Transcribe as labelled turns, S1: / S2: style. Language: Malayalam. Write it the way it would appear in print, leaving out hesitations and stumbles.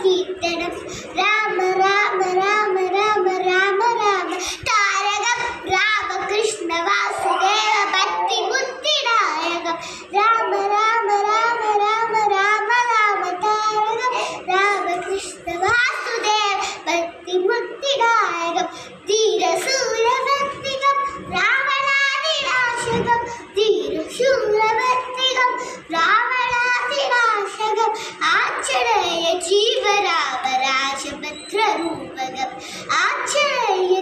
S1: കീർത്തനം രാമ രാമ രാമ രാമ രാമ രാമ താരകം രാമകൃഷ്ണ വാസുദേവ ഭക്തി ബുദ്ധിനായകം രാമ രാമ രാമ രാമ രാമ രാമ താരകം രാമകൃഷ്ണ വാസുദേവ ഭക്തി ബുദ്ധിനായകം ധീരശൂരവർത്തികം രാവണാതിനാശകം ധീരശൂരവർത്തികം രാവണാതിനാശകം ആഞ്ജനേയ ജീവരാമ രാജഭദ്രരൂപകം ആഞ്ജനേയ